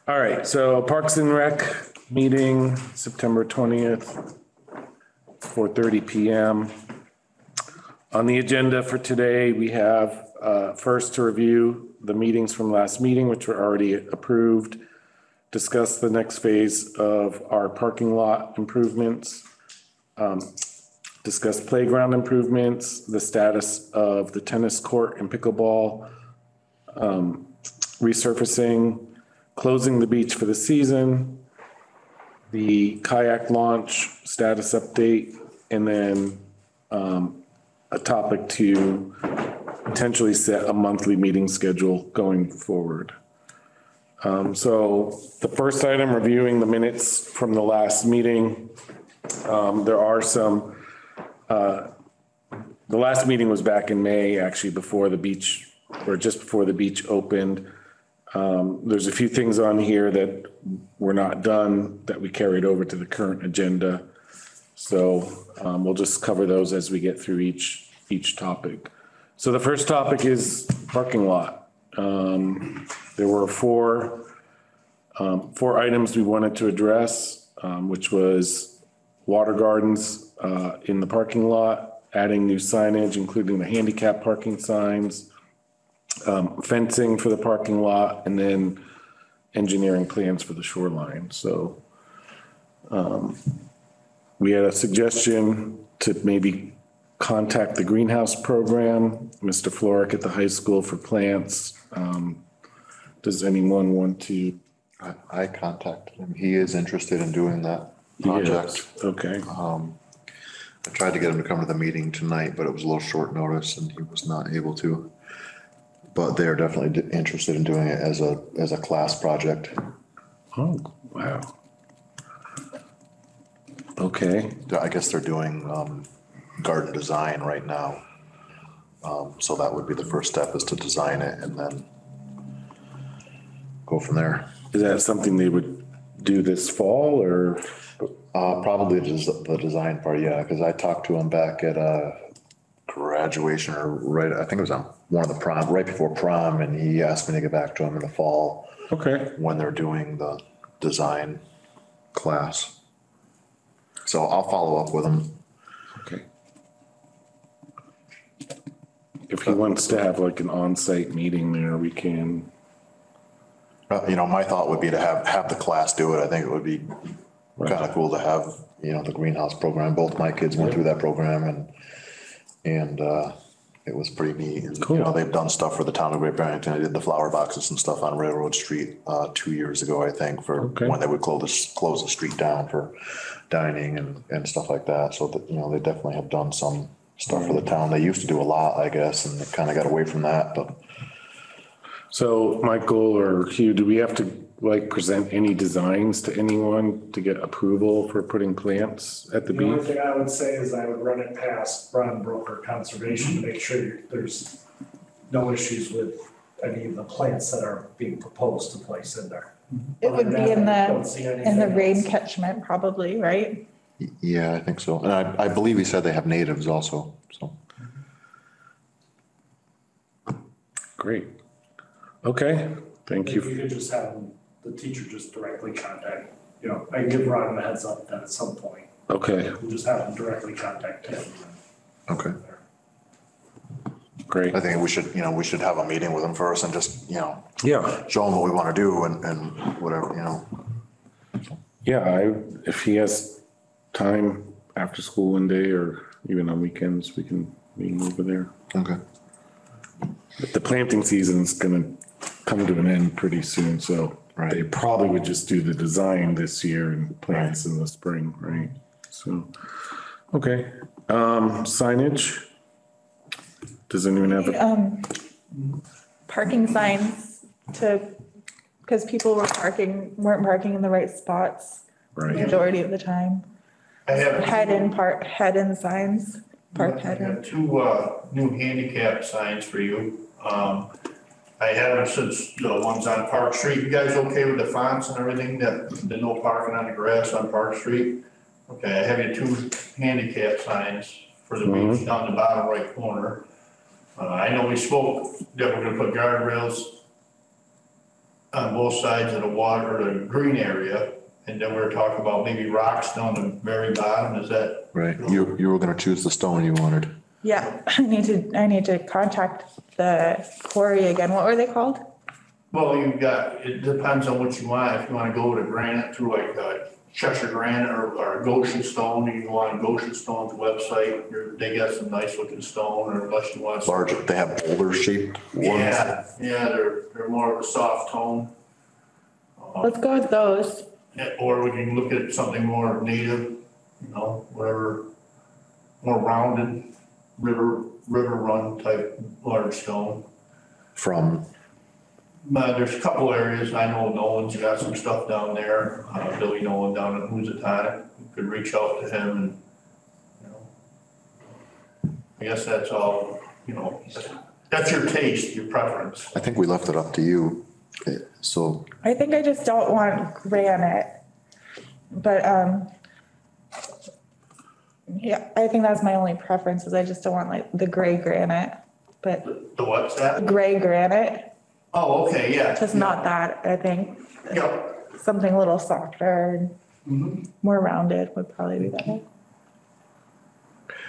All right, so Parks and Rec meeting, September 20th, 4:30 p.m. On the agenda for today, we have first to review the meetings from last meeting, which were already approved, discuss the next phase of our parking lot improvements, discuss playground improvements, the status of the tennis court and pickleball resurfacing, closing the beach for the season, the kayak launch status update, and then a topic to potentially set a monthly meeting schedule going forward. So the first item, reviewing the minutes from the last meeting. There are some, the last meeting was back in May, actually before the beach, or just before the beach opened. There's a few things on here that were not done that we carried over to the current agenda. So we'll just cover those as we get through each topic. So the first topic is parking lot. There were four items we wanted to address, which was water gardens in the parking lot, adding new signage, including the handicap parking signs, fencing for the parking lot, and then engineering plans for the shoreline. So we had a suggestion to maybe contact the greenhouse program, Mr. Floric at the high school for plants. Does anyone want to? I contacted him. He is interested in doing that project. Yes. Okay. I tried to get him to come to the meeting tonight, but it was a little short notice and he was not able to. But they're definitely interested in doing it as a class project. Oh, wow. Okay. I guess they're doing garden design right now. So that would be the first step, is to design it and then go from there. Is that something they would do this fall or? Probably just the design part, yeah, because I talked to him back at graduation, or I think it was on one of the prom, right before prom, and he asked me to get back to him in the fall. Okay. When they're doing the design class. So I'll follow up with him. Okay. If he wants to have like an on-site meeting there, we can. My thought would be to have the class do it. I think it would be kind of cool to have, the greenhouse program. Both my kids went through that program and it was pretty neat. And, cool. They've done stuff for the town of Great Barrington. I did the flower boxes and stuff on Railroad Street 2 years ago, I think, for when they would close the street down for dining and stuff like that. So that, they definitely have done some stuff for the town. They used to do a lot, I guess, and they kind of got away from that. But So Michael or Hugh, do we have to present any designs to anyone to get approval for putting plants at the beach? The only thing I would say is I would run it past Ron Broker Conservation to make sure there's no issues with any of the plants that are being proposed to place in there. It would be in the rain catchment probably, right? yeah, I think so. And I believe he said they have natives also, so. Great. Okay, thank you. If you could just have the teacher just directly contact, I can give Ron a heads up that at some point. Okay, We'll just have him directly contact him. Okay. great. I think we should have a meeting with him first and just, Yeah, show him what we want to do and whatever, yeah, if he has time after school one day or even on weekends, we can meet over there. Okay. But the planting season's gonna come to an end pretty soon, so they probably would just do the design this year and plants in the spring, right? So, okay, signage. Does anyone have Parking signs because people weren't parking in the right spots the right? majority of the time. I have Head-in signs, park I head-in. have two new handicap signs for you. I had them since the ones on Park Street. You guys okay with the fonts and everything, the no parking on the grass on Park Street? Okay, I have you two handicap signs for the beach down the bottom right corner. I know we spoke that we're gonna put guardrails on both sides of the water, or the green area. And then we were talking about maybe rocks down the very bottom, is that? Right, you were gonna choose the stone you wanted. Yeah, I need to contact the quarry again. What were they called? Well, it depends on what you want. If you wanna go with a granite through like Cheshire granite or Goshen stone, you can go on Goshen Stone's website. They got some nice looking stone, or unless you want. Larger, they have boulder shaped ones. Yeah, they're more of a soft tone. Let's go with those. Or we can look at something more native, whatever, more rounded, river run type large stone. From, There's a couple areas, I know Nolan's got some stuff down there, Billy Nolan down in Housatonic, you could reach out to him and, I guess that's all, that's your taste, your preference. I think we left it up to you, so. I think I just don't want granite. But, yeah, I think that's my only preference is I just don't want like the gray granite, but The what's that? gray granite, Oh, okay, yeah. just not that, I think. Yep. Something a little softer and more rounded would probably be better.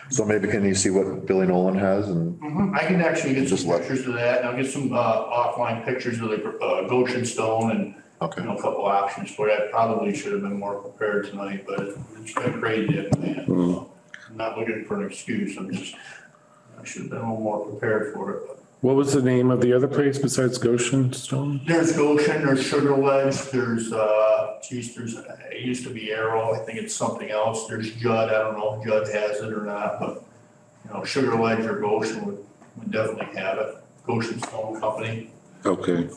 So maybe can you see what Billy Nolan has and I can actually get Just some let- pictures of that, and I'll get some, offline pictures of the, Goshen stone and, Okay. a couple options for that. Probably should have been more prepared tonight, but it's been crazy, man. So I'm not looking for an excuse, I should have been a little more prepared for it. But What was the name of the other place besides Goshen Stone? there's Goshen, there's Sugar Ledge, there's, it used to be Arrow, I think it's something else. There's Judd, I don't know if Judd has it or not, but, Sugar Ledge or Goshen would definitely have it. Goshen Stone Company. Okay.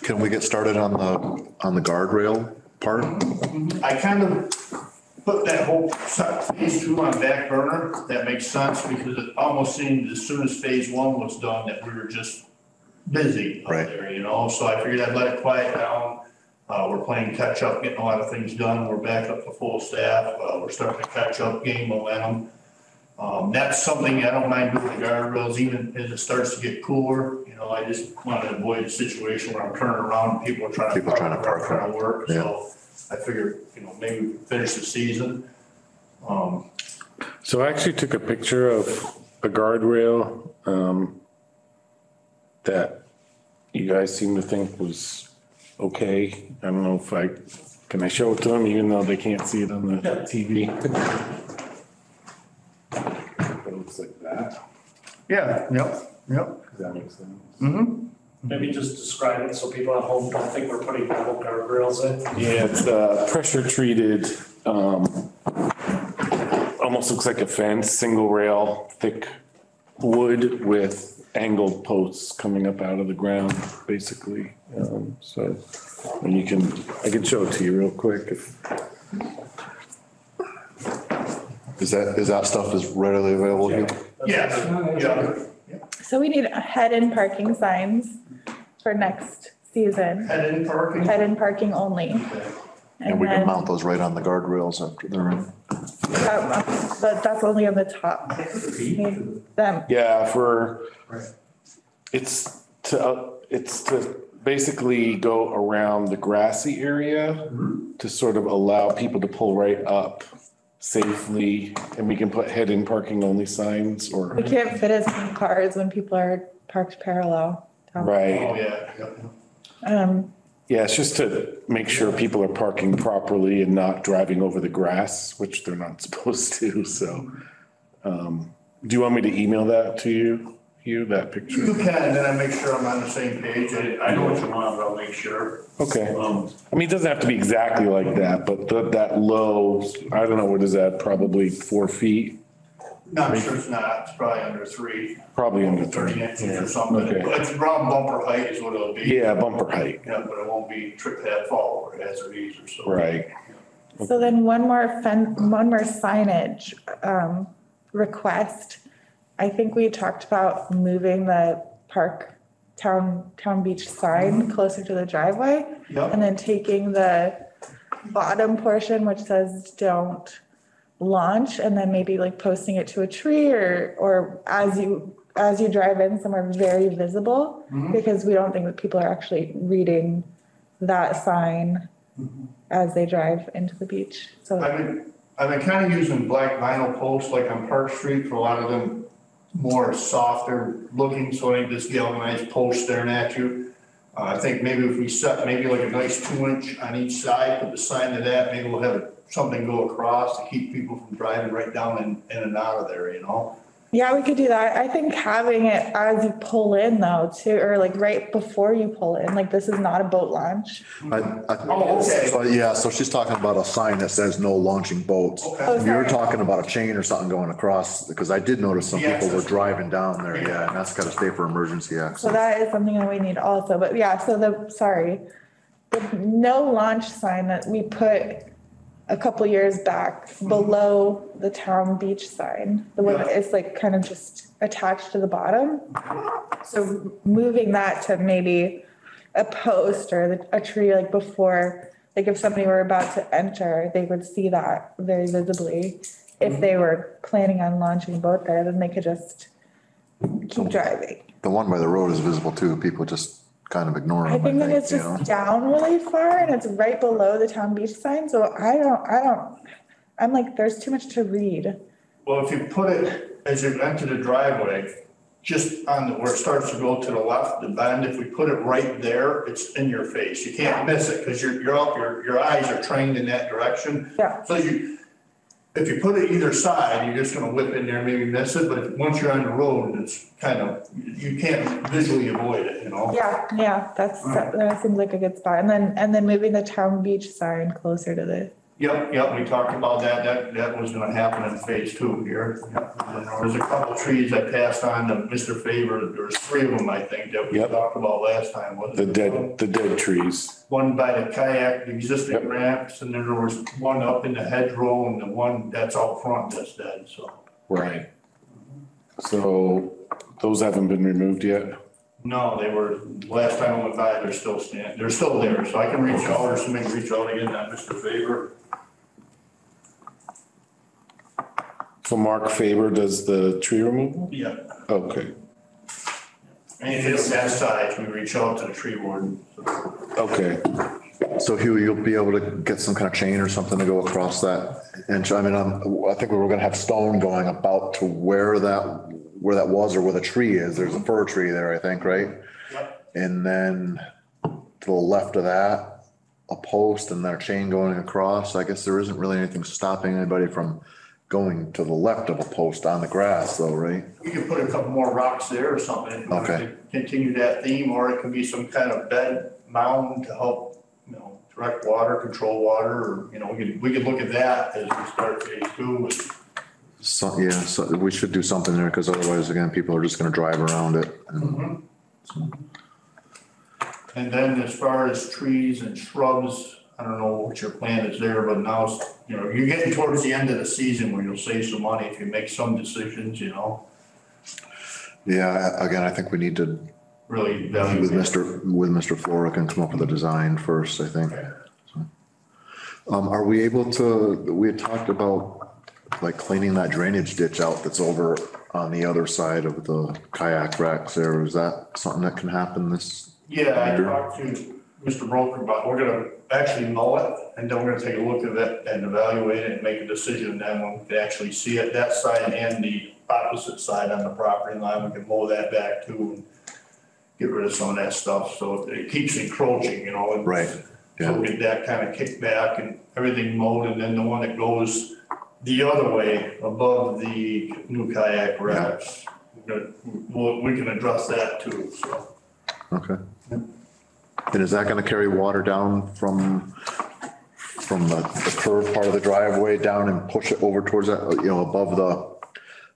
can we get started on the guardrail part? I kind of put that whole phase two on back burner. That makes sense because it almost seemed as soon as phase one was done that we were just busy up Right. there, So I figured I'd let it quiet down. We're playing catch up, getting a lot of things done. We're back up to full staff. We're starting to catch up, gain momentum. That's something I don't mind doing the guardrails, even as it starts to get cooler. I just want to avoid a situation where I'm turning around and people are trying to People trying to park, park. trying to work. Yeah. So I figured, maybe we could finish the season. So I actually took a picture of a guardrail that you guys seem to think was okay. I don't know if can I show it to them even though they can't see it on the TV? It looks like that. Yeah, yep. Does that make sense? Maybe just describe it so people at home don't think we're putting double guardrails in. Yeah, it's pressure treated, almost looks like a fence, single rail, thick wood with angled posts coming up out of the ground, basically. So, and I can show it to you real quick if. Is that stuff is readily available here? Yeah. So we need head-in parking signs for next season, Head-in parking? head-in parking only. And we can then- mount those right on the guardrails after they're in. But that's only on the top. Need them, Yeah, it's to basically go around the grassy area to sort of allow people to pull right up safely, and we can put head-in parking only signs or, we can't fit as many cars when people are parked parallel. right. Oh, yeah. Yeah, it's just to make sure people are parking properly and not driving over the grass, which they're not supposed to, so. Do you want me to email that to you, that picture? You can, then I make sure I'm on the same page. I know what you want, but I'll make sure. Okay. I mean, it doesn't have to be exactly like that, but that low, I don't know, what is that, probably 4 feet? No, I'm sure it's not. It's probably under 3. Probably under 30 3. inches or something. Okay. But it's around bumper height is what it'll be. Yeah, bumper height, Yeah, but it won't be trip pad fall over hazard or so. right. So then one more signage, request. I think we talked about moving the town beach sign closer to the driveway. Yep. And then taking the bottom portion, which says don't launch, and then maybe like posting it to a tree or as you as you drive in, some are very visible because we don't think that people are actually reading that sign as they drive into the beach. So I've been kind of using black vinyl posts like on Park Street for a lot of them more softer looking, so I think this galvanized post staring at you. I think maybe if we set maybe like a nice 2-inch on each side, put the sign to that, maybe we'll have something go across to keep people from driving right down in and out of there, you know? yeah, we could do that. I think having it as you pull in though too, or like right before you pull in, like this is not a boat launch. Oh, okay. So, yeah, so she's talking about a sign that says no launching boats. Okay. Oh, You're sorry. talking about a chain or something going across, because I did notice some The people were access. driving down there, yeah, and that's gotta stay for emergency So access. that is something that we need also, but yeah, so the no launch sign that we put a couple years back below the town beach sign, the one that is like kind of just attached to the bottom. So moving that to maybe a post or a tree like before, like if somebody were about to enter, they would see that very visibly. If they were planning on launching a boat there, then they could just keep driving. The one by the road is visible too, people just kind of ignore I them, think that it's you know? just down really far and it's right below the town beach sign, so I'm like, there's too much to read. Well, if you put it as you enter the driveway, just on where it starts to go to the left, the bend, if we put it right there, it's in your face. You can't miss it because your eyes are trained in that direction. Yeah. So if you put it either side, you're just gonna whip in there and maybe miss it, but once you're on the road, it's kind of, you can't visually avoid it, you know? Yeah, that seems like a good spot. And then moving the town beach sign closer to the, Yep, we talked about that. That was gonna happen in phase 2 here. Yep. And there was a couple trees I passed on to Mr. Favor. There was 3 of them, I think, that we Yep. talked about last time, wasn't it? The dead trees. One by the kayak, the existing Yep. ramps, and then there was one up in the hedgerow and the one that's out front that's dead, so. Right. So those haven't been removed yet? No, they were, last time I went by, they're still there, so I can reach out or somebody reach out again on Mr. Favor. So Mark Faber does the tree removal? Yeah. Okay, Anything on that side, we reach out to the tree warden. okay. So Hugh, you'll be able to get some kind of chain or something to go across that inch. I mean, I think we were gonna have stone going about to where that was or where the tree is. There's a fir tree there, I think, right? Yep. And then to the left of that, a post and then a chain going across. I guess there isn't really anything stopping anybody from going to the left of a post on the grass though, right? We could put a couple more rocks there or something. If you want Okay. to continue that theme, or it can be some kind of bed mound to help, direct water, control water, or, we could look at that as we start phase 2. So, yeah, so we should do something there because otherwise, again, people are just gonna drive around it. And then as far as trees and shrubs, I don't know what your plan is there, but now, you're getting towards the end of the season where you'll save some money if you make some decisions, Yeah, again, I think we need to really meet value. with Mr. Floric and come up with a design first, I think. So, are we able to, we had talked about like cleaning that drainage ditch out that's over on the other side of the kayak racks there. Is that something that can happen this? Yeah, I year? talked to Mr. Broker about, we're gonna actually mow it, and then we're gonna take a look at it and evaluate it and make a decision, then when we can actually see it, that side and the opposite side on the property line, we can mow that back too, and get rid of some of that stuff, so it keeps encroaching, and Right, so yeah. we get that kind of kicked back and everything mowed, and then the one that goes the other way above the new kayak racks, we can address that too, so. Okay. And is that gonna carry water down from the curved part of the driveway down and push it over towards that,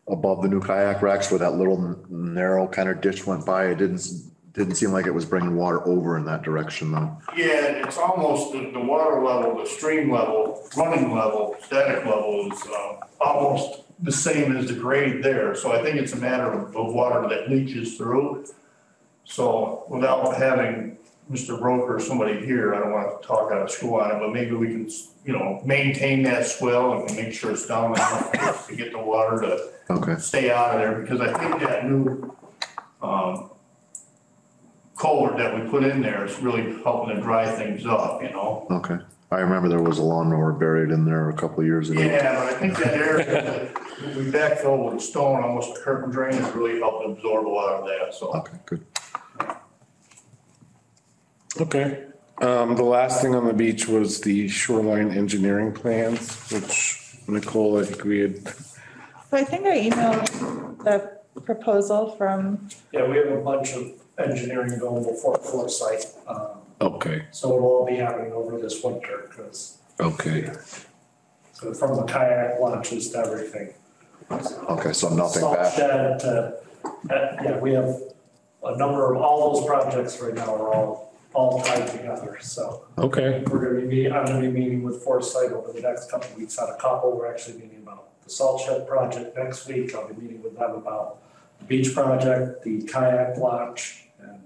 above the new kayak racks where that little narrow kind of ditch went by? It didn't seem like it was bringing water over in that direction though. Yeah, it's almost the water level, the stream level, running level, static level is almost the same as the grade there. So I think it's a matter of water that leaches through. So without having Mr. Broker or somebody here, I don't want to talk out of school on it, but maybe we can, maintain that swell and make sure it's down enough to get the water to Okay, stay out of there, because I think that new, culvert that we put in there is really helping to dry things up, you know? okay. I remember there was a lawnmower buried in there a couple of years ago. Yeah, but I think that area, we backfilled with stone, almost a curtain drain, has really helped absorb a lot of that, so. Okay, good. Okay. The last thing on the beach was the shoreline engineering plans, which Nicole, I think we had, So I think I emailed the proposal from, Yeah, we have a bunch of engineering going before Foresight, okay, so it'll all be happening over this winter, because, okay. so from the kayak launches to everything. Okay, so nothing Salt back. shed to, yeah, we have a number of, all those projects right now are all tied together, so. Okay, I'm gonna be meeting with Foresight over the next couple of weeks on a couple. We're actually meeting about the salt shed project next week. I'll be meeting with them about the beach project, the kayak launch, and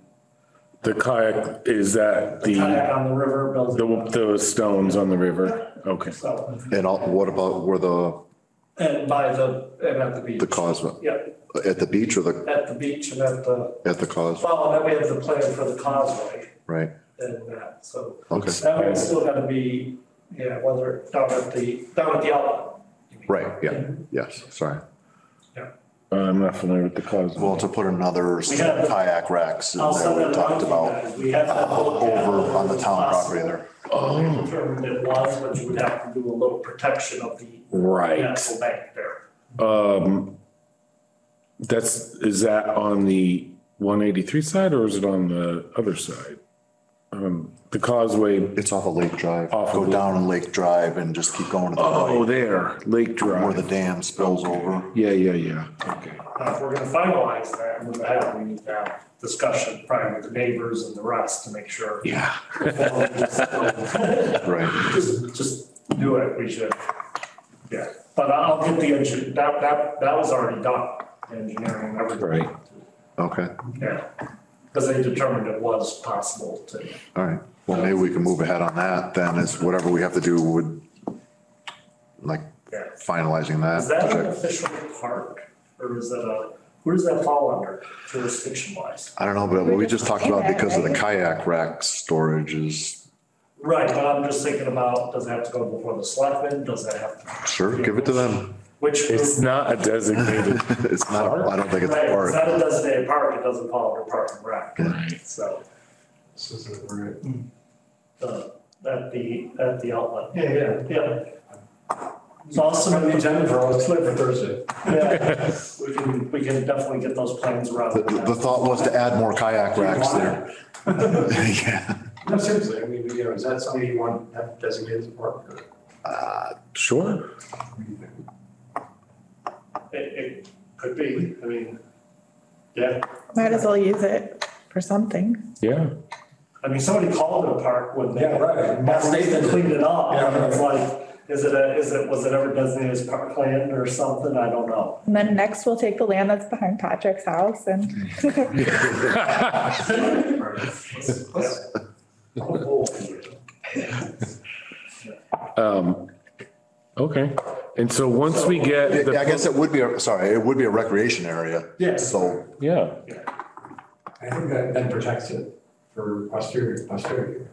the kayak, is that the kayak the, on the river, building. the stones on the river? Okay, So, And what about where and at the beach. the causeway? Yeah, At the beach or at the beach and at the, at the causeway? well, and then we have the plan for the causeway Right, and that, so. okay, That one's still gotta be, yeah, whether down at the outlet. you mean. right, yeah, yes, sorry. I'm not familiar with the cause. Well, to put another We have- kayak racks in I'll there, send we that talked out to you about guys. We have that looked at. over on the town property there. We determined it was, but you would have to do a little protection of the Right. natural bank there. Is that on the 183 side or is it on the other side? The causeway, It's off of Lake Drive. Off Go of- down on Lake Drive and just keep going to the oh, right, there, Lake where the Drive. dam spills over. Yeah, okay. If we're gonna finalize that and move ahead, we need to have discussion probably with the neighbors and the rest to make sure. Yeah. Right, Just do it, we should, yeah, but I'll get the that was already done, engineering and everything. Right. okay, Yeah, because they determined it was possible to. all right. Well, maybe we can move ahead on that then, is whatever we have to do with like Yeah. finalizing that. Is that an project. official park, or is that where does that fall under jurisdiction wise? I don't know, but what we just talked about because of the kayak rack storage is, Right, but I'm just thinking about, does it have to go before the selectmen, does that have to? sure, give it to them. Which group? It's not a designated, It's not, I don't think it's Right, a it's park. not a designated park, it doesn't fall under park and rec, right. so, This isn't right. at the outlet. Yeah. It's awesome to meet Jennifer, let's live for Thursday. Yeah, we can definitely get those plans around. The thought was to add more kayak racks there. Yeah, No, seriously, I mean, you know, is that something you want to have designated as a park? Sure. It could be, I mean, yeah, might as well use it for something. Yeah. I mean, somebody called it a park when they. Yeah, right. Mass State cleaned it up, Yeah. and it's like, was it ever designated as parkland or something, I don't know. And then next we'll take the land that's behind Patrick's house and Okay. And so once we get I guess it would be, it would be a recreation area. Yes. So, yeah, I think that then protects it for posterity.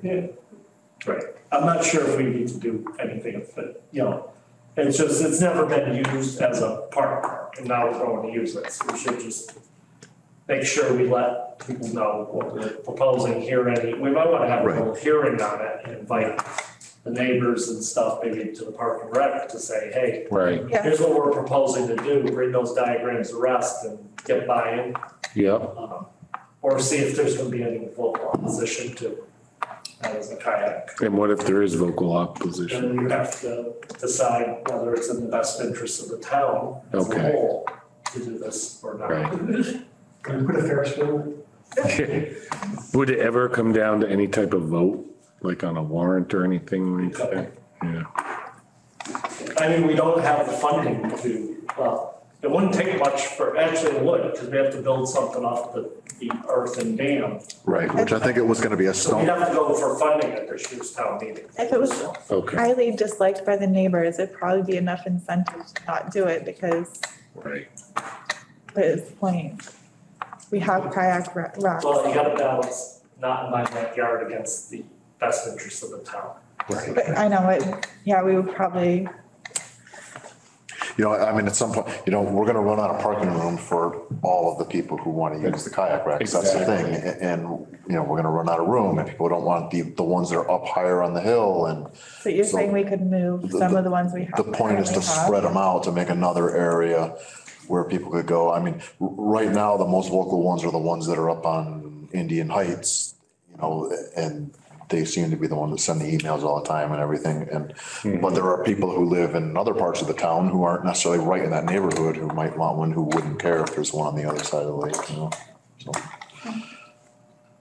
Yeah, right. I'm not sure if we need to do anything with it, you know. It's just, it's never been used as a park, and now we're going to use it, so we should just make sure we let people know what we're proposing here. We might want to have a little hearing on it and invite the neighbors and stuff, maybe to the park and rec to say, hey, right. yeah, here's what we're proposing to do, bring those diagrams to rest and get buy-in. Yep. Or see if there's gonna be any vocal opposition to that as a kayak. And what if there is vocal opposition? Then you have to decide whether it's in the best interest of the town as a Okay. whole to do this or not. Right. Can we put a Ferris wheel? Would it ever come down to any type of vote, like on a warrant or anything like that? Yeah. I mean, we don't have the funding to, well, it wouldn't take much actually it would, because we have to build something off the earthen dam. right, which I think it was gonna be a So we'd stone. have to go for funding at this year's town meeting. if it was Okay. highly disliked by the neighbors, it'd probably be enough incentive to not do it because Right. But it's point. We have kayak racks. Well, you gotta balance not in my backyard against the best interest of the town. Right. But I know it, yeah, we would probably, You know, I mean, at some point, you know, we're gonna run out of parking room for all of the people who want to use the kayak racks. That's the thing. And, you know, we're gonna run out of room and people don't want the ones that are up higher on the hill and. so you're So saying we could move some of the ones we have. The point is to currently have? spread them out to make another area where people could go. I mean, right now, the most local ones are the ones that are up on Indian Heights, you know, and they seem to be the ones that send the emails all the time and everything. And, but there are people who live in other parts of the town who aren't necessarily right in that neighborhood who might want one, who wouldn't care if there's one on the other side of the lake, you know, so.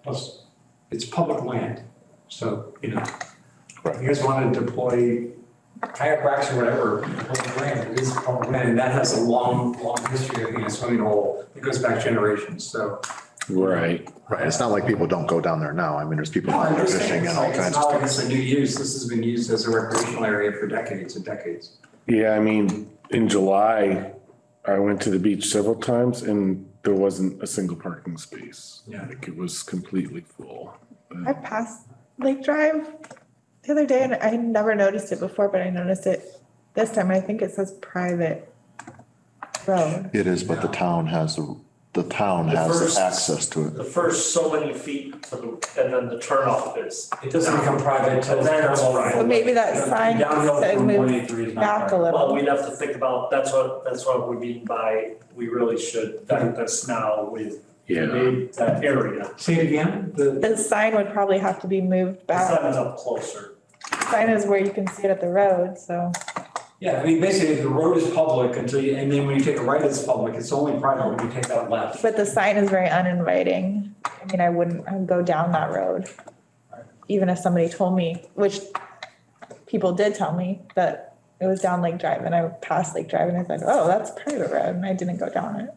Plus, it's public land, so, you know, Right. if you guys want to deploy kayak racks or whatever, public land, it is public land, and that has a long, long history of being a swimming hole that goes back generations, so. Right. Right, it's not like people don't go down there now. I mean, there's people No, I'm out there just saying, fishing and it's all like, it's kinds not of like stuff. it's a new use, this has been used as a recreational area for decades and decades. Yeah, I mean, in July, I went to the beach several times and there wasn't a single parking space. Yeah. Like it was completely full. I passed Lake Drive the other day and I never noticed it before, but I noticed it this time. I think it says private road. It is, but the town has the first- access to it. The first so many feet to the, and then the turnoff is. It doesn't become private till. And then it's right. So maybe that sign Downhill said from move 183 is not back a private. Well, little. we'd have to think about, that's what we mean by, we really should vet this now with Yeah. that area. Say it again, The sign would probably have to be moved The back. sign's up closer. Sign is where you can see it at the road, so. yeah, I mean, basically, the road is public until you, and then when you take a right, it's public, it's only private when you take that left. But the sign is very uninviting. I mean, I wouldn't go down that road. Even if somebody told me, which people did tell me that it was down Lake Drive and I passed Lake Drive and I said, oh, that's a private road and I didn't go down it.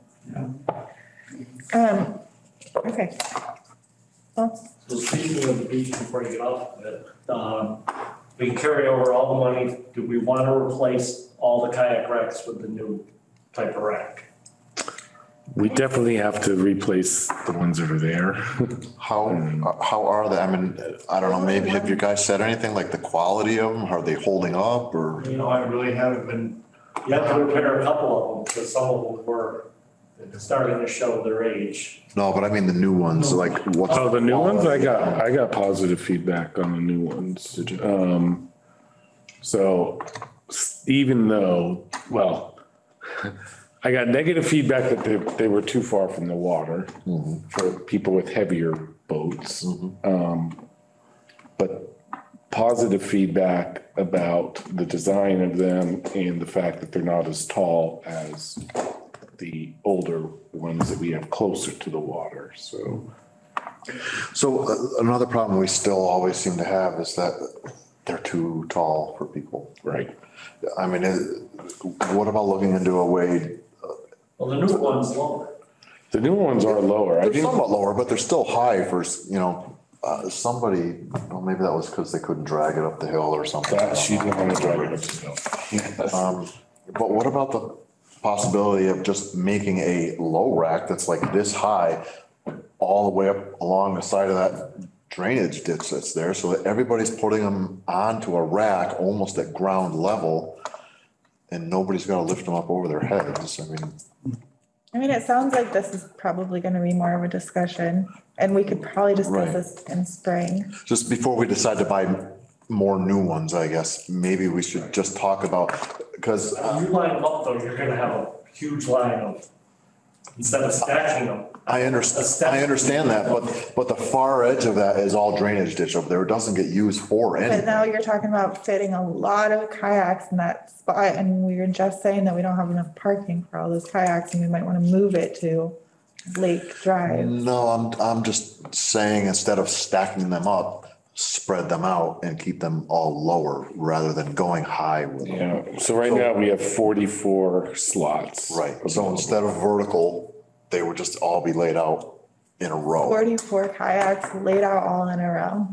Okay. Well, So speaking of the beach, before you get off of it, we can carry over all the money. Do we want to replace all the kayak racks with the new type of rack? We definitely have to replace the ones that are there. How are they? I mean, I don't know, maybe have you guys said anything like the quality of them? Are they holding up or? You know, I really haven't been, You have to repair a couple of them because some of them were starting to show their age. No, but I mean the new ones, like what's? Oh, the new ones, I got positive feedback on the new ones. So even though, well, I got negative feedback that they were too far from the water for people with heavier boats. But positive feedback about the design of them and the fact that they're not as tall as the older ones that we have closer to the water, so. So another problem we still always seem to have is that they're too tall for people. Right. I mean, what about looking into a way? Well, the new one's lower. The new ones are lower. I They're think, somewhat lower, but they're still high for, you know, somebody, well, maybe that was because they couldn't drag it up the hill or something. that she didn't want to drive it up the hill. But what about the possibility of just making a low rack that's like this high all the way up along the side of that drainage ditch that's there so that everybody's putting them onto a rack almost at ground level and nobody's got to lift them up over their heads. I mean, it sounds like this is probably gonna be more of a discussion and we could probably discuss Right. this in spring. Just before we decide to buy more new ones, I guess, maybe we should just talk about, because When you line them up though, you're gonna have a huge line of, instead of stacking them. I understand that, but the far edge of that is all drainage ditch over there. It doesn't get used for But anything. now you're talking about fitting a lot of kayaks in that spot and we were just saying that we don't have enough parking for all those kayaks and we might wanna move it to Lake Drive. No, I'm just saying instead of stacking them up, spread them out and keep them all lower rather than going high with them. Yeah, so right now we have 44 slots. Right, so instead of vertical, they would just all be laid out in a row. 44 kayaks laid out all in a row.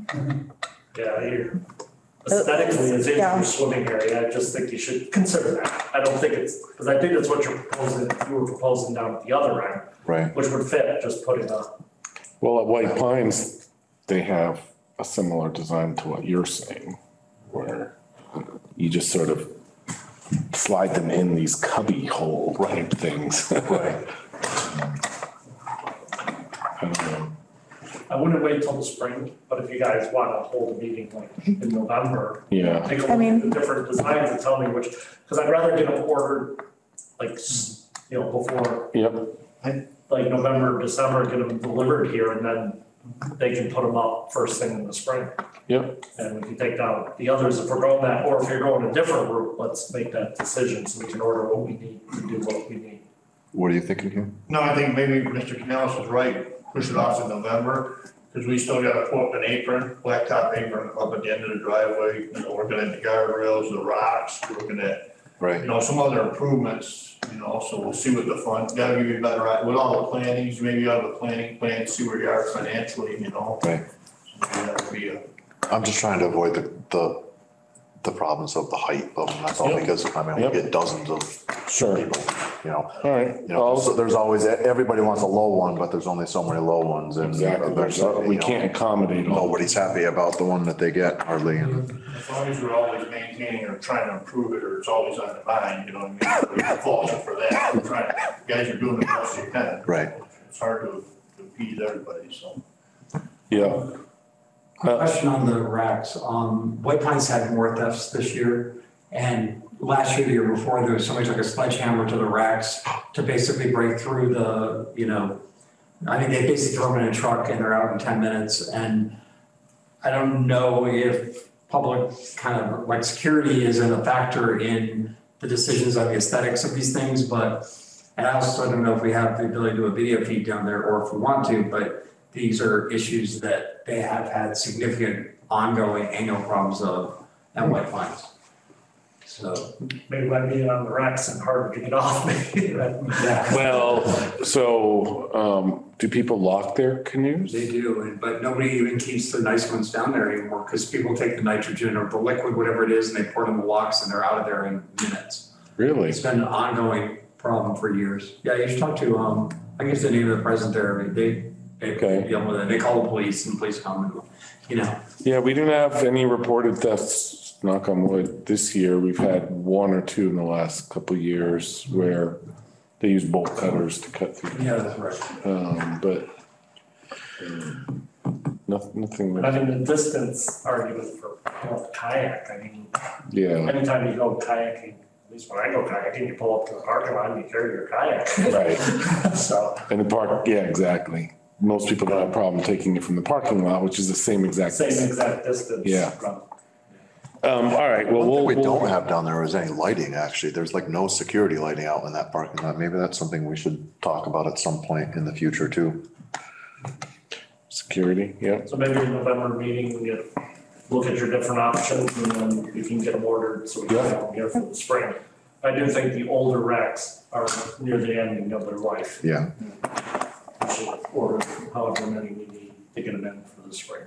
Yeah, you're, aesthetically, it's in Yeah. your swimming area, I just think you should consider that. I don't think it's, because I think that's what you're proposing, you were proposing down at the other end. Right. Which would fit, just putting a, Well, at White Pines, they have a similar design to what you're saying, where you just sort of slide them in these cubby hole type things. Right. I don't know. I wouldn't wait till the spring, but if you guys want to hold a meeting like in November. Yeah. Take a look I mean- at the different designs and tell me which, because I'd rather get them ordered like, before, Yep, like November, December, get them delivered here and then they can put them up first thing in the spring. yep. And we can take down the others if we're going that, or if you're going a different route, let's make that decision so we can order what we need to do what we need. What are you thinking here? No, I think maybe Mr. Canales is right, push it off in November, because we still gotta put an apron, blacktop apron up at the end of the driveway, working at the guardrails, the rocks, working at, Right. some other improvements, so we'll see what the fund, gotta give you a better, with all the plannings, maybe you have a planning plan, see where you are financially, Right. Maybe that would be a. I'm just trying to avoid the problems of the height of them, that's all, Yep. because, I mean, Yep. we get dozens of Sure. people, All right. so there's always, everybody wants a low one, but there's only so many low ones, and Exactly. We can't accommodate all. nobody's happy about the one that they get hardly, and, As long as we're always maintaining or trying to improve it, or it's always on the mind, you know what I mean? We're falling for that, we're trying, you guys are doing the best you can. right. It's hard to appease everybody, so. Yeah. Question on the racks. White Pines had more thefts this year. And last year, the year before, there was somebody took a sledgehammer to the racks to basically break through I mean, they basically throw them in a truck and they're out in 10 minutes. And I don't know if public kind of like security isn't a factor in the decisions on the aesthetics of these things, and I also don't know if we have the ability to do a video feed down there or if we want to, but these are issues that they have had significant ongoing annual problems of at White Pines. So. Maybe by being on the racks and harder to get off, maybe. Yeah. Well, so, do people lock their canoes? They do, but nobody even keeps the nice ones down there anymore because people take the nitrogen or the liquid, whatever it is, and they pour it in the locks and they're out of there in minutes. Really? It's been an ongoing problem for years. Yeah, you should talk to, I guess the name of the president there, they Okay. deal with it. They call the police and the police come and, Yeah, we didn't have any reported thefts, knock on wood, this year. We've had one or two in the last couple of years where they use bolt cutters to cut through. Yeah, that's right. But nothing. I mean, the distance argument for kayak, I mean, Yeah, anytime you go kayaking, at least when I go kayaking, you pull up to the parking lot and you carry your kayak. right. So, And the park, yeah, exactly. Most people don't have a problem taking it from the parking lot, which is the same exact. same exact distance. Yeah. from- All right, well, One thing we we'll, don't have down there is any lighting, actually. There's like no security lighting out in that parking lot. Maybe that's something we should talk about at some point in the future too. security, yeah. So maybe in November meeting, we get, look at your different options and then we can get them ordered so we can have them here for the spring. I do think the older racks are near the ending of their life. Yeah. We should order however many we need to get them in for the spring.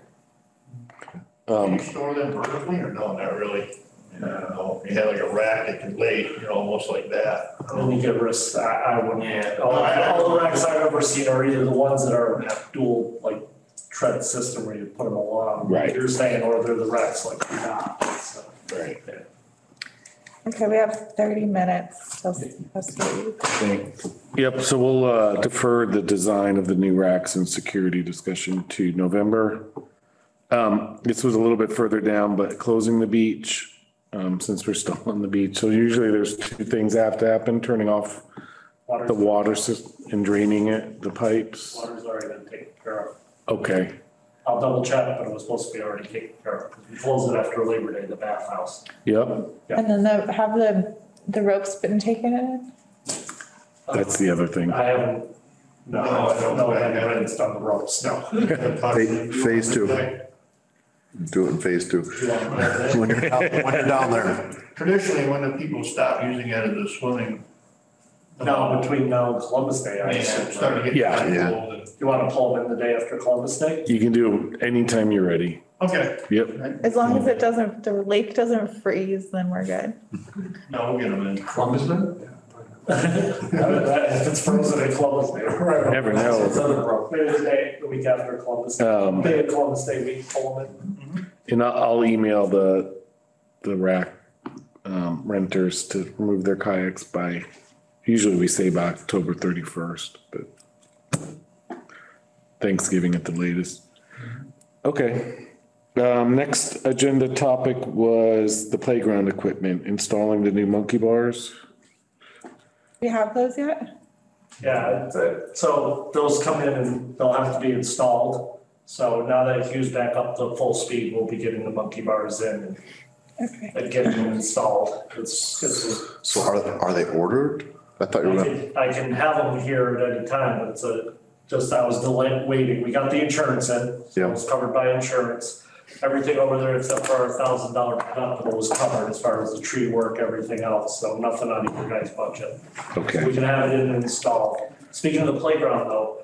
Can you store them vertically or no, not really? No, you have like a rack that can lay, almost like that. Then you get risks, I wouldn't. Yeah. All the racks I've ever seen are either the ones that are have dual like tread system where you put them along. Right. You're saying, or they're the racks like not, so. Right. Yeah. Okay, we have 30 minutes till supposed to leave. Yep, so we'll defer the design of the new racks and security discussion to November. This was a little bit further down, but closing the beach, since we're still on the beach. So usually there's two things that have to happen, turning off the water system and draining it, the pipes. Water's already been taken care of. Okay, I'll double check, but it was supposed to be already taken care of. We closed it after Labor Day, the bathhouse. yep, And then have the ropes been taken in? that's the other thing. I haven't, no, I don't know, I haven't rinsed on the ropes, no. Phase two. Do it in phase two. When you're down there. Traditionally, when the people stop using it as a swimming. No, between now and Columbus Day, I assume. Starting to get. Yeah. kind of Yeah. cold and- You want to pull them in the day after Columbus Day? You can do it anytime you're ready. Okay, Yep. As long as it doesn't, the lake doesn't freeze, then we're good. no, we'll get them in. Columbusman? If it's frozen in Columbus Day, right? Never know. That's another problem. Maybe the day, the week after Columbus, day of Columbus Day week, pull them in. And I'll email the rack renters to remove their kayaks by, usually we say by October 31st, but Thanksgiving at the latest. Okay. Next agenda topic was the playground equipment, installing the new monkey bars. We have those yet? Yeah, so those come in and they'll have to be installed. So now that Hugh's back up to full speed, we'll be getting the monkey bars in Okay. and getting them installed. It's, So are they ordered? I thought you were gonna, I can have them here at any time, but it's I was delayed waiting. We got the insurance in, so Yeah. it was covered by insurance. Everything over there except for our $1,000 deductible was covered as far as the tree work, everything else, so nothing on your guys' budget. Okay. We can have it in and installed. Speaking of the playground though,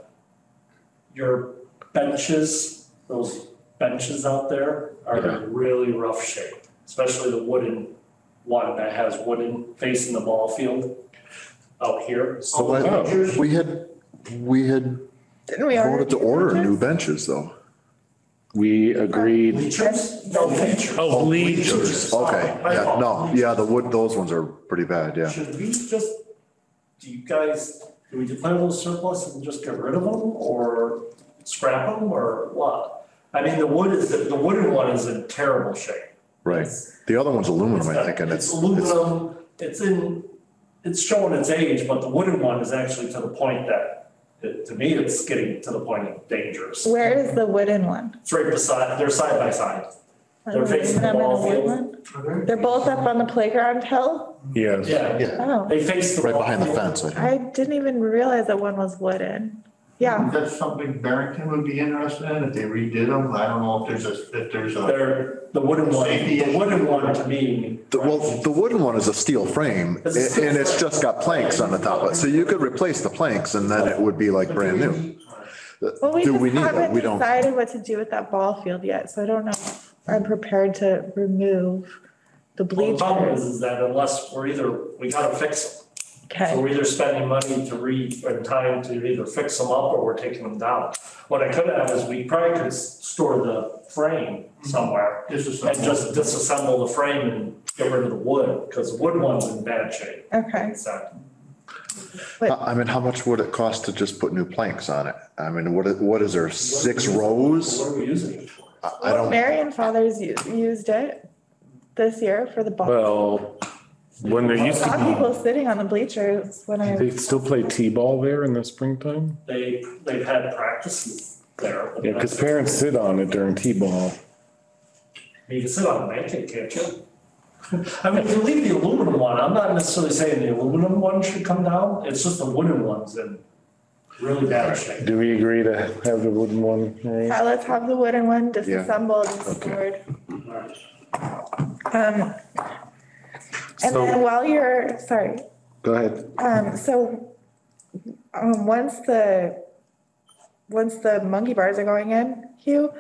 your benches, those benches out there are in really rough shape, especially the wooden one that has wooden facing the ball field out here. so we had Didn't we already? voted to order new benches though. We agreed. Bleachers? No bleachers. Oh, bleachers. Okay, yeah, no, yeah, the wood, those ones are pretty bad, yeah. Should we just, do we declare those surplus and just get rid of them or scrap them or what? I mean, the wooden one is in terrible shape. Right. The other one's aluminum, I think, and It's aluminum, it's showing its age, but the wooden one is actually to the point that, to me, it's getting to the point of dangerous. Where is the wooden one? It's right beside, they're side by side. They're facing the Aluminum and ball a wood field. one? They're both up on the playground hill? Yes. Yeah, Yeah, Oh, they face the right ball behind the field. fence, I think. I didn't even realize that one was wooden. Yeah, That's something Barrington would be interested in, if they redid them. I don't know if there's a. The wooden one, Safety the wooden one to me. Well, the wooden one is a steel frame It's a steel and it's frame. just got planks on the top of it. So you could replace the planks and then it would be like brand new. well, we Do just we need it? haven't We don't. decided what to do with that ball field yet, so I don't know if I'm prepared to remove the Well, the problem bleachers. is that unless we gotta fix them. So Okay, we're either spending money and time to either fix them up or we're taking them down. What I could have is we probably could store the frame somewhere and just disassemble the frame and get rid of the wood, because the wood one's in bad shape. okay. I mean, how much would it cost to just put new planks on it? I mean, what is there, 6 rows? What are we using it for? I don't, Marion Fathers used it this year for the ball. Well, when there used I saw to people sitting on the bleachers when be, I, they still play T-ball there in the springtime? They've had practices there. Yeah, because parents sit on it during T-ball. You can sit on a blanket, can't you? I mean, if you leave the aluminum one, I'm not necessarily saying the aluminum one should come down, it's just the wooden ones in really bad shape. Do we agree to have the wooden one? Right? yeah, let's have the wooden one disassembled and stored. And So- then while you're, sorry, Go ahead. once the monkey bars are going in, Hugh,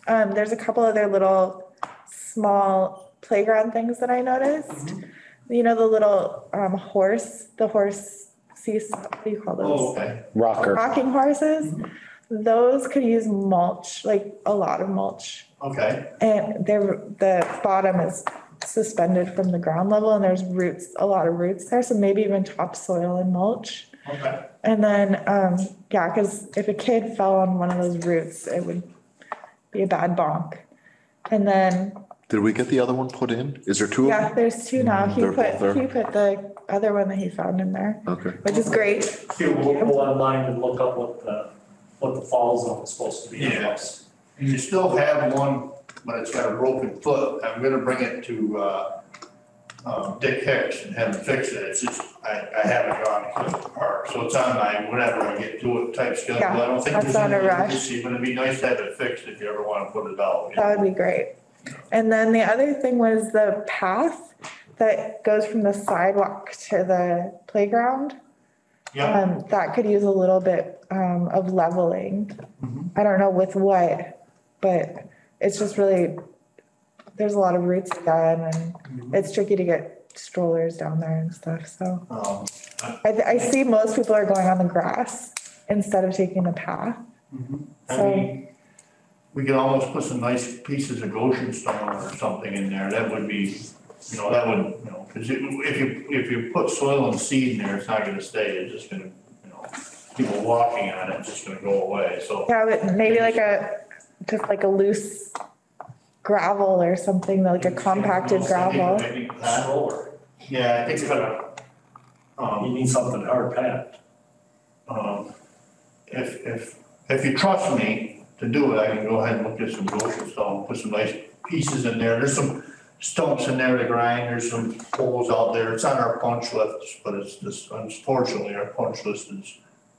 there's a couple other little small playground things that I noticed. You know, the little horse seesaw, what do you call those? Okay. Rocker. Rocking horses. Those could use mulch, like a lot of mulch. Okay, And the bottom is suspended from the ground level and there's roots, a lot of roots there, so maybe even topsoil and mulch. okay. And then, yeah, because if a kid fell on one of those roots, it would be a bad bonk. And then, did we get the other one put in? Is there 2 of yeah, them? there's 2 now. He They're both there. put the other one that he found in there, Okay. which is great. Here, we'll go online and look up what the fall zone is supposed to be. Yeah. And you still have one, but it's got a broken foot. I'm gonna bring it to, Dick Hicks and have him fix it. It's just, I haven't gone to the park, so it's on my whenever I get to it type schedule. Yeah, I don't think that's there's not a any rush. urgency, but it'd be nice to have it fixed if you ever wanna put it out. That would be great. And then the other thing was the path that goes from the sidewalk to the playground. Yeah, That could use a little bit of leveling. I don't know with what, but it's just really, there's a lot of roots again and it's tricky to get strollers down there and stuff, so. I see most people are going on the grass instead of taking the path. I So, mean, we could almost put some nice pieces of Goshen stone or something in there, that would be, that would, cause if you put soil and seed in there, it's not gonna stay, it's just gonna, people walking on it, it's just gonna go away, so. yeah, but maybe just like a loose gravel or something, like a compacted gravel. Maybe that, Stroller. yeah, I think It's gonna, you need something hard packed. If you trust me to do it, I can go ahead and look at some Goshen stone, put some nice pieces in there. There's some stumps in there to grind, there's some holes out there. It's on our punch list, but it's just, unfortunately, our punch list is,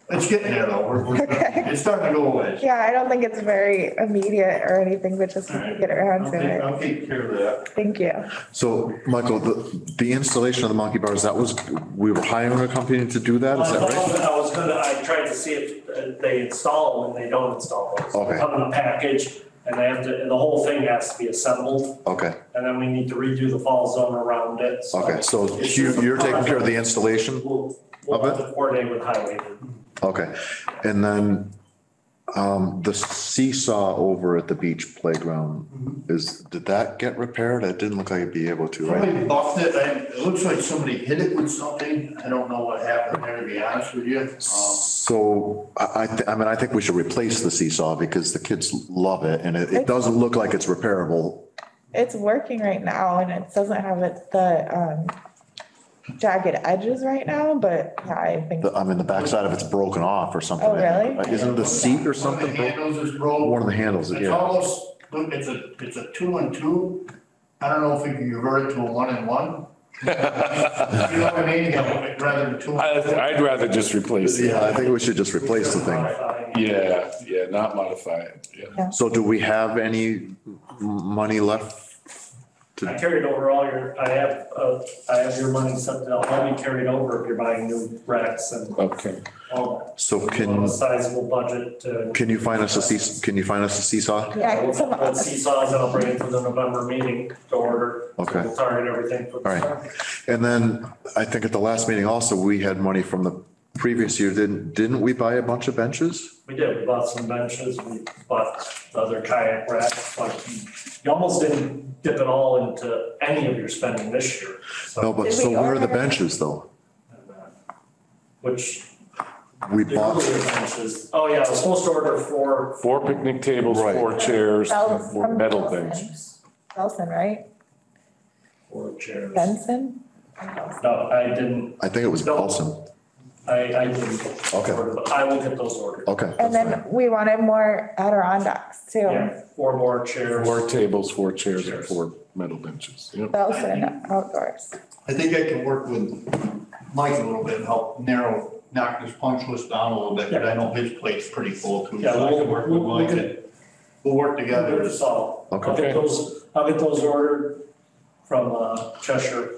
it's getting there though. It's starting to go away. Yeah, I don't think it's very immediate or anything, but just to get around to it. I'll take care of that. Thank you. So, Michael, the installation of the monkey bars, we were hiring a company to do that, is that right? I tried to see if they install them and they don't install them. So they Okay. come in a package and they have to, and the whole thing has to be assembled. Okay, And then we need to redo the fall zone around it. okay, so it's just a you're taking care of the project. installation? We'll have to coordinate with highway. Okay, and then, the seesaw over at the beach playground did that get repaired? It didn't look like it'd be able to, right? Somebody buffed it, it looks like somebody hit it with something. I don't know what happened there, to be honest with you. So I think we should replace the seesaw because the kids love it and it doesn't look like it's repairable. It's working right now and it doesn't have the jagged edges right now, but yeah, I think. The backside of it's broken off or something. Oh, really? Isn't the seat or something? One of the handles is broke. One of the handles, It's yeah. almost, look, it's a 2-and-2. I don't know if we can convert it to a 1-and-1. You know what I mean? Yeah, rather than 2. I'd rather just replace it. Yeah, I think we should just replace the thing. Yeah, not modify it, yeah. So do we have any money left? I carried over I have your money set down, let me carry it over if you're buying new racks and Okay. all that. So A sizable budget. can you find us a seesaw? Yeah, We'll some- put seesaws and I'll bring it for the November meeting to order. So Okay. We'll target everything for the All right. start. And then I think at the last meeting also, we had money from the previous year. Didn't we buy a bunch of benches? We did, we bought some benches, we bought other kayak racks, like you almost didn't dip it all into any of your spending this year. No, So, but Did so we where are the order- benches though? which, We the bought, earlier benches, oh yeah, I was supposed to order 4 picnic tables, Right. 4 chairs, Bells 4 from metal Belson. benches. Belson, right? 4 chairs. Benson? No, I didn't, I think it was No. Paulson. I didn't. Okay. order them. I will get those ordered. Okay. And that's then fine. we wanted more Adirondacks too. Yeah, 4 more chairs. 4 tables, 4 chairs, and Chairs. 4 metal benches. Yep. Belson outdoors. I think I can work with Mike a little bit and help knock his punch list down a little bit, but I know his plate's pretty full too. Yeah, So I can work with Mike and we'll work together. So Okay. I'll get those ordered from Cheshire.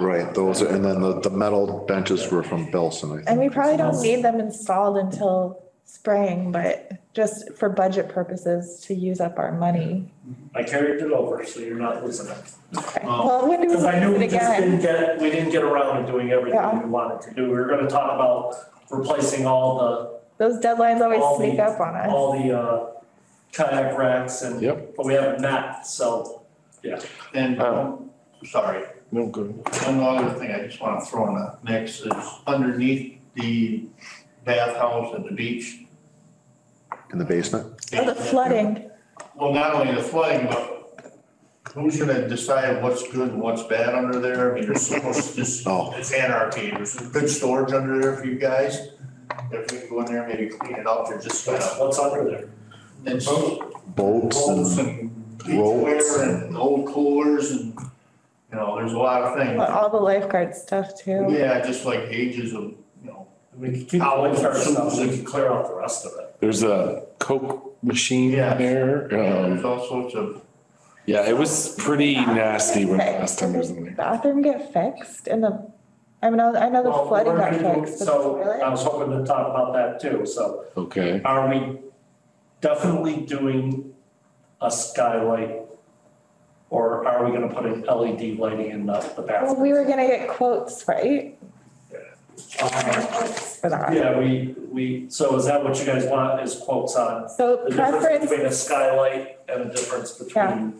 Right, those, and then the metal benches were from Belson, I think. And we probably don't need them installed until spring, but just for budget purposes to use up our money. I carried it over, so you're not losing it. Okay. Well, when do we Because I knew use we it just again? we didn't get around to doing everything Yeah. we wanted to do. We were gonna talk about replacing all Those deadlines always all sneak the, up on us. all the kayak racks and, Yep. but we haven't met, so, yeah. And, sorry, No good. one other thing I just want to throw in the mix is underneath the bathhouse at the beach. In the basement? Oh, the flooding. Well, not only the flooding, but who's gonna decide what's good and what's bad under there? I mean, there's supposed to just, Oh. it's anarchy. There's some good storage under there for you guys. If we can go in there, maybe clean it up, or just kind of, What's under there? and Bolts bolts and, and ropes beachwear and old coolers and, there's a lot of things. All the lifeguard stuff too. Yeah, just like ages of, We could keep the lifeguard stuff, so we can clear out the rest of it. There's a Coke machine Yeah. there. there's all sorts of, Yeah, it was pretty nasty when Okay, last so time I was does in the there. bathroom get fixed in the, I mean, I know the Well, flooding we're got gonna do- fixed, but the So I toilet? was hoping to talk about that too, so Okay. are we definitely doing a skylight? Or are we gonna put an LED lighting in the Well, bathroom? we were gonna get quotes, right? For that. Yeah, so is that what you guys want, is quotes on So the difference preference, between a skylight and the difference between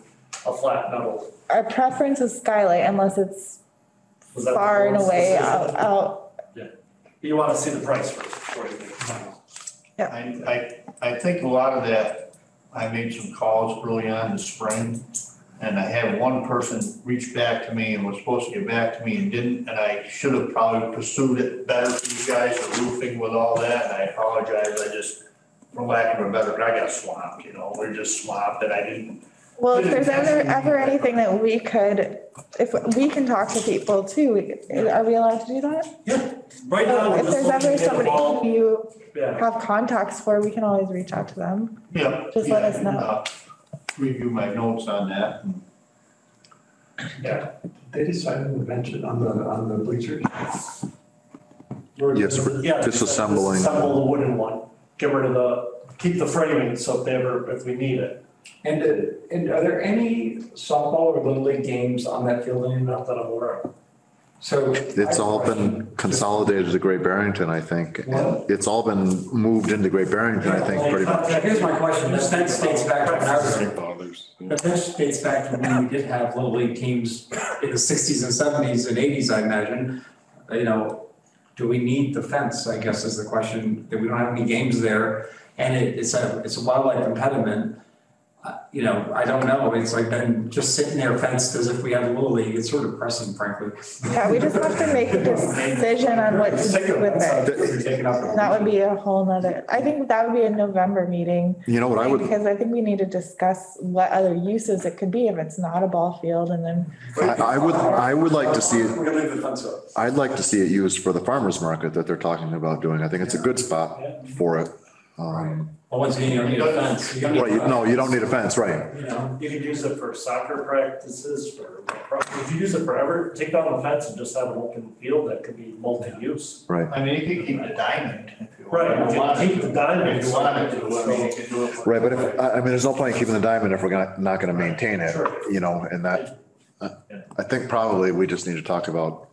a flat metal? our preference is skylight unless it's Was that the far and board's away decision? out. You wanna see the price first before you make a final. I think a lot of that, I made some calls early on in the spring. And I had one person reach back to me and was supposed to get back to me and didn't, and I should have probably pursued it better for you guys, the roofing with all that, and I apologize, I just, for lack of a better, I got swamped, we're just swamped, and I didn't. Well, if there's ever anything that we could, if we can talk to people too, are we allowed to do that? Yeah, right now, we're If just there's looking ever at the somebody ball. who you Yeah, have contacts for, we can always reach out to them. Yeah. Just let us know. Review my notes on that. yeah. They decided to mention on the bleachers? Yes, Yeah, disassembling. Assemble the wooden one, get rid of keep the framing, so if we need it. And are there any softball or little league games on that field anymore? Not that I'm aware of. So. It's all been consolidated to Great Barrington, I think. What? It's all been moved into Great Barrington, I think, pretty much. Here's my question, the fence dates back to when I was, Bothers. the fence dates back to when we did have little league teams in the sixties and seventies and eighties, I imagine. Do we need the fence, I guess is the question, that we don't have any games there, and it's a wildlife impediment. I don't know, it's like been just sitting there fenced as if we had a little league, it's sort of depressing, frankly. Yeah, we just have to make a decision on what to do with it. That would be a whole nother, I think that would be a November meeting. You know what I would, Because I think we need to discuss what other uses it could be if it's not a ball field and then. I would like to see it, We're gonna leave the fence up. I'd like to see it used for the farmer's market that they're talking about doing. I think it's a good spot for it. Well, once again, you don't need a fence. You don't need a Right, no, you don't need a fence, right? You could use it for soccer practices, if you use it forever, take down the fence and just have an open field that could be multi-use. Right, I mean, you could keep the diamond if you want. Right, you can keep the diamond. If you wanted to, I mean, you could do it. for- right, but I mean, there's no point in keeping the diamond if we're not gonna maintain it, and that, I think probably we just need to talk about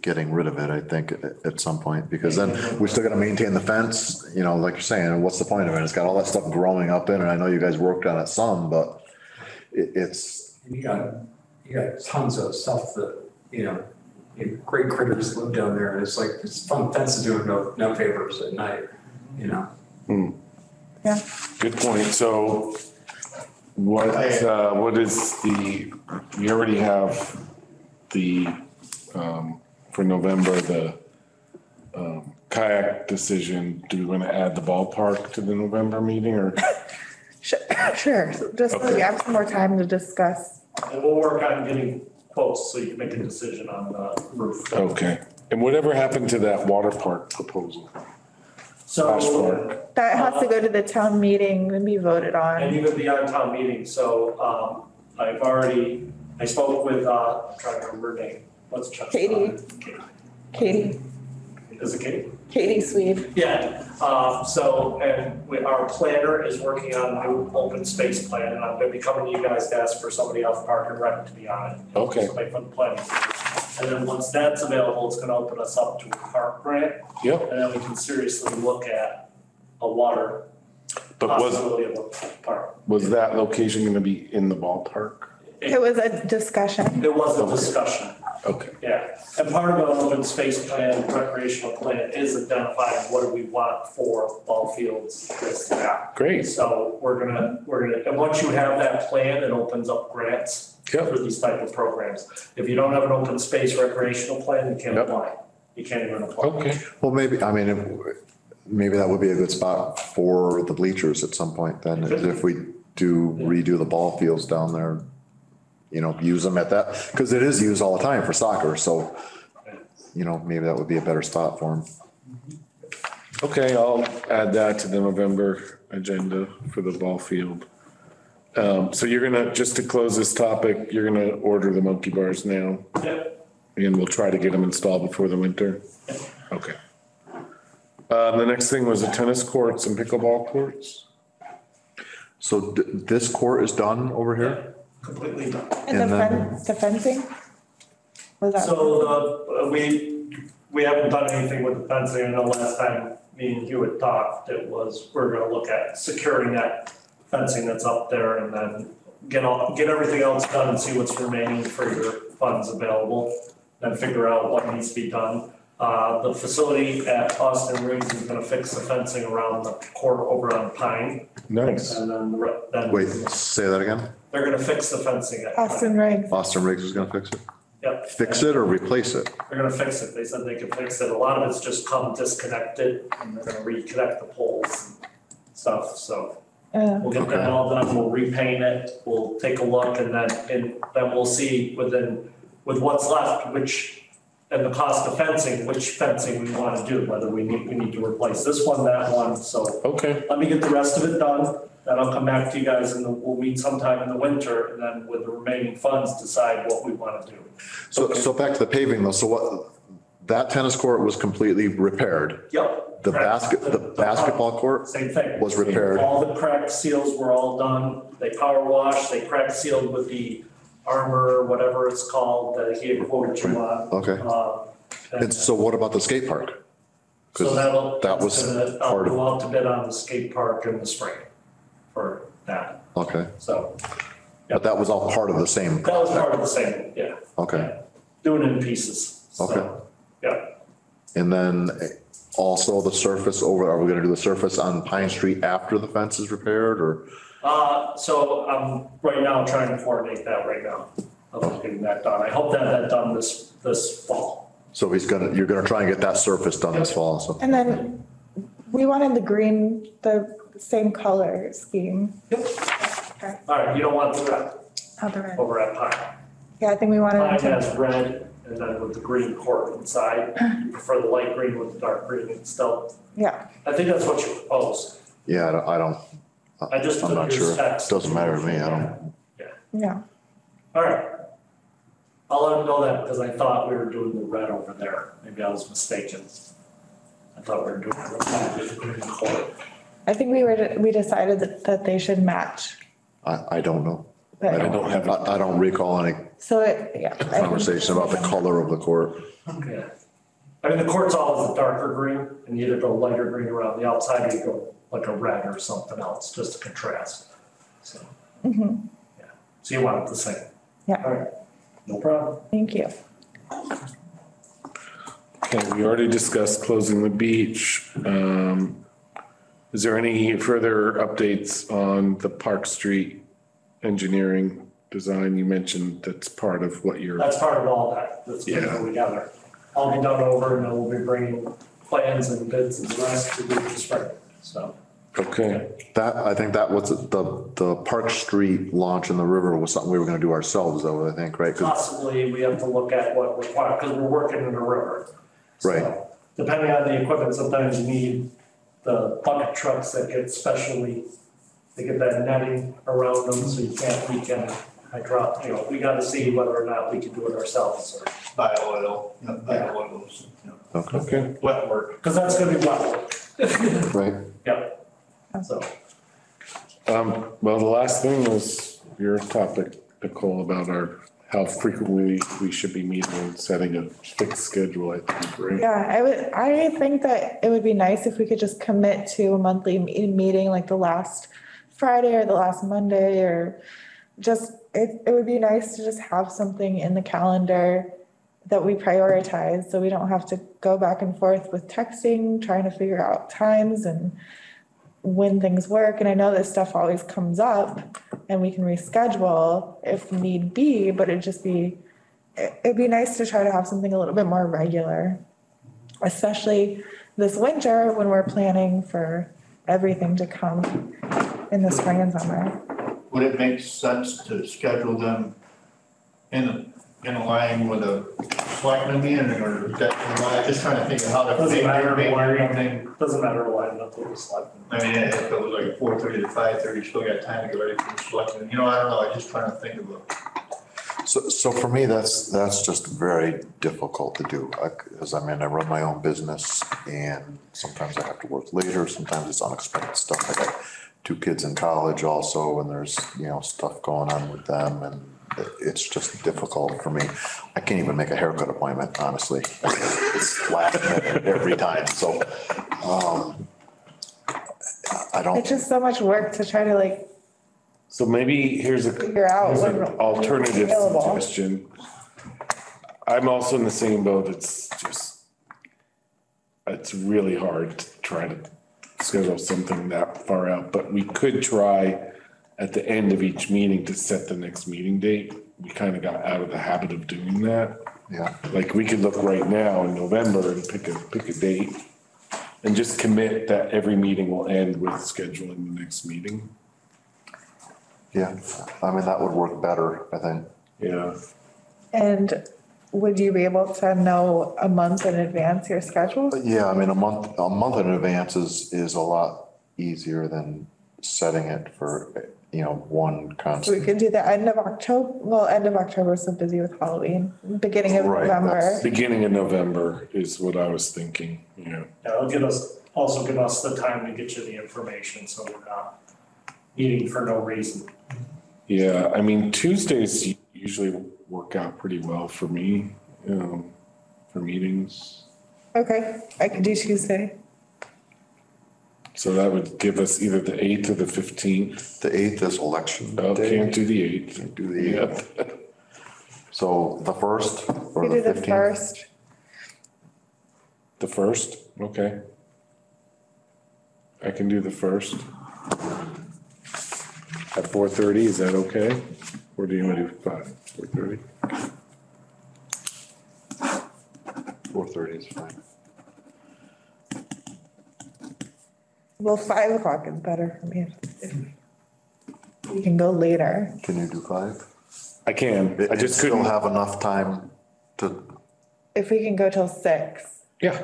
getting rid of it, I think, at some point, because then we still gotta maintain the fence, like you're saying, what's the point of it? It's got all that stuff growing up in it. I know you guys worked on it some, but it's, You got tons of stuff that, great critters live down there, and it's like, it's fun fence to do no favors at night, Yeah. Good point. So what is we already have for November, the kayak decision. Do we want to add the ballpark to the November meeting or? Sure, just so we have some more time to discuss. And we'll work on getting quotes so you can make a decision on the roof. Okay. And whatever happened to that water park proposal? So, That has to go to the town meeting and be voted and on. even beyond town meeting, so, I spoke with, I'm trying to remember her name, what's Chuck's? Katie. Katie, Is it Katie? Katie Swede. Yeah, our planner is working on a new open space plan, and I'm gonna be coming to you guys to ask for somebody off Park and Rec to be on it. Okay. Somebody from the planning. And then once that's available, it's gonna open us up to a park grant, Yep. and then we can seriously look at a water But possibility of a park. was that location going to be in the ballpark? It was a discussion. It was a discussion, Okay. yeah. And part of an open space plan, recreational plan is identifying what do we want for ball fields, this, that. Great. So we're gonna, and once you have that plan, it opens up grants Yep. for these type of programs. If you don't have an open space recreational plan, you can't Yep. apply. You can't even apply. Okay. well, maybe maybe that would be a good spot for the bleachers at some point then, if we do redo the ball fields down there. Use them at that, because it is used all the time for soccer, so, maybe that would be a better spot for them. Okay, I'll add that to the November agenda for the ball field. So you're gonna, just to close this topic, you're gonna order the monkey bars now, Yep. and we'll try to get them installed before the winter? Okay. The next thing was the tennis courts and pickleball courts. So this court is done over here? Completely done. And the And then- the fencing? Was that? So, we haven't done anything with the fencing. I know last time me and you had talked, we're gonna look at securing that fencing that's up there and then get everything else done and see what's remaining for your funds available. Then figure out what needs to be done. The facility at Austin Riggs is gonna fix the fencing around the court over on Pine. Nice. And then Wait, say that again? they're gonna fix the fencing at Pine. Austin Riggs. Austin Riggs is gonna fix it? Yep. Fix it or replace it? They're gonna fix it. They said they could fix it. A lot of it's just come disconnected and they're gonna reconnect the poles and stuff, so. We'll get that all done, we'll repaint it, we'll take a look and then we'll see with what's left, and the cost of fencing, which fencing we wanna do, whether we need to replace this one, that one, so. Okay, Let me get the rest of it done, then I'll come back to you guys and we'll meet sometime in the winter and then with the remaining funds, decide what we wanna do. So back to the paving though, so what, that tennis court was completely repaired? Yep. The basketball court Same thing. was repaired? All the crack seals were all done. They power washed, they crack sealed with the armor, whatever it's called, that he had quoted you on. Okay. And so what about the skate park? So 'Cause that was I'll part go of, out to bid on the skate park in the spring for that, okay. so. But that was all part of the same That was part project? of the same, yeah. Okay, Doing it in pieces, so, Okay. yeah. and then also the surface over, are we gonna do the surface on Pine Street after the fence is repaired or? So I'm right now trying to coordinate that right now, of getting that done. I hope to have that done this fall. So you're gonna try and get that surface done this fall, so. And then we wanted the green, the same color scheme. Okay. All right, you don't want the red Not the red. over at Pine. Yeah, I think we wanted Mine to, has red and then with the green court inside. You prefer the light green with the dark green and still. yeah. I think that's what you proposed. Yeah, I don't, I just I'm took not your sure. specs. Doesn't matter to me, I don't. Yeah. All right. I'll let them know that because I thought we were doing the red over there. Maybe I was mistaken. I thought we were doing the green court. I think we decided that they should match. I don't know. But- I don't recall any So yeah. I think- conversation about the color of the court. Yeah. I mean, the court's always a darker green and you either go lighter green around the outside or you go like a red or something else, just to contrast. So. Yeah. So you want it the same? Yeah. All right. No problem. Thank you. okay, we already discussed closing the beach. Is there any further updates on the Park Street engineering design? You mentioned that's part of what you're, That's part of all that, that's been Yeah. put together. I'll be done over and then we'll be bringing plans and bids and the rest to the spring, so. okay, I think that was the Park Street launch in the river was something we were gonna do ourselves though, I think, right? 'Cause- Possibly, we have to look at what required, because we're working in the river. So, Right. depending on the equipment, sometimes you need the bucket trucks that get specially, they get that netting around them, so you can't leak in. We gotta see whether or not we can do it ourselves, or, Bio-oil, bio-oils, okay. wet work, because that's gonna be wet work. Right, Yep, so, Well, the last thing was your topic, Nicole, about how frequently we should be meeting and setting a fixed schedule, I think, right? Yeah, I think that it would be nice if we could just commit to a monthly meeting, like the last Friday or the last Monday, or just, it would be nice to just have something in the calendar that we prioritize, so we don't have to go back and forth with texting, trying to figure out times and when things work. And I know this stuff always comes up and we can reschedule if need be, but it'd be nice to try to have something a little bit more regular, especially this winter when we're planning for everything to come in the spring and summer. Would it make sense to schedule them in line with a selectmen meeting or is that, I'm just trying to think of how to. doesn't matter make to everything. doesn't matter to line up with the selectmen. I mean, if it was like 4:30 to 5:30, still got time to get ready for the selectmen, I don't know, I'm just trying to think of it. so for me, that's just very difficult to do, because I run my own business and sometimes I have to work later, sometimes it's unexpected stuff like that. two kids in college also, and there's, you know, stuff going on with them, and it's just difficult for me. I can't even make a haircut appointment, honestly. It's last minute every time, so, I don't. It's just so much work to try to like So maybe here's figure out here's an when alternative available. suggestion. I'm also in the same boat. It's really hard to try to schedule something that far out, but we could try at the end of each meeting to set the next meeting date. We kind of got out of the habit of doing that. Yeah, Like we could look right now in November and pick a date and just commit that every meeting will end with scheduling the next meeting. yeah, I mean, that would work better, I think. Yeah. And would you be able to know a month in advance your schedule? Yeah, I mean, a month in advance is a lot easier than setting it for, you know, one So we constant. could do the end of October. Well, end of October is so busy with Halloween. Beginning of Right, November. that's- Beginning of November is what I was thinking, yeah. Yeah, it'll also give us the time to get you the information, so we're not meeting for no reason. Yeah, I mean, Tuesdays usually work out pretty well for me, for meetings. Okay, I could do Tuesday. So that would give us either the 8th or the 15th. The 8th is election Oh, day. can't do the 8th. Can't do the Yeah. 8th. So the 1st or We the do the 15th? first. The 1st, okay. I can do the 1st. At 4:30, is that okay? Or do you want to do 4:30? 4:30 is fine. Well, 5 o'clock is better for me. If we can go later. Can you do 5? I can, I And just still couldn't. have enough time to, If we can go till 6. Yeah,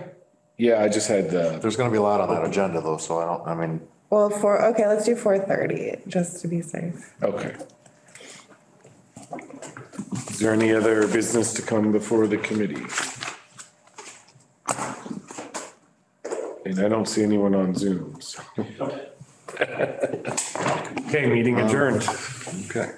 yeah, I just had, there's gonna be a lot on that agenda though, so I mean, Well, okay, let's do 4:30, just to be safe. okay. Is there any other business to come before the committee? And I don't see anyone on Zoom, so. Okay, meeting adjourned. okay.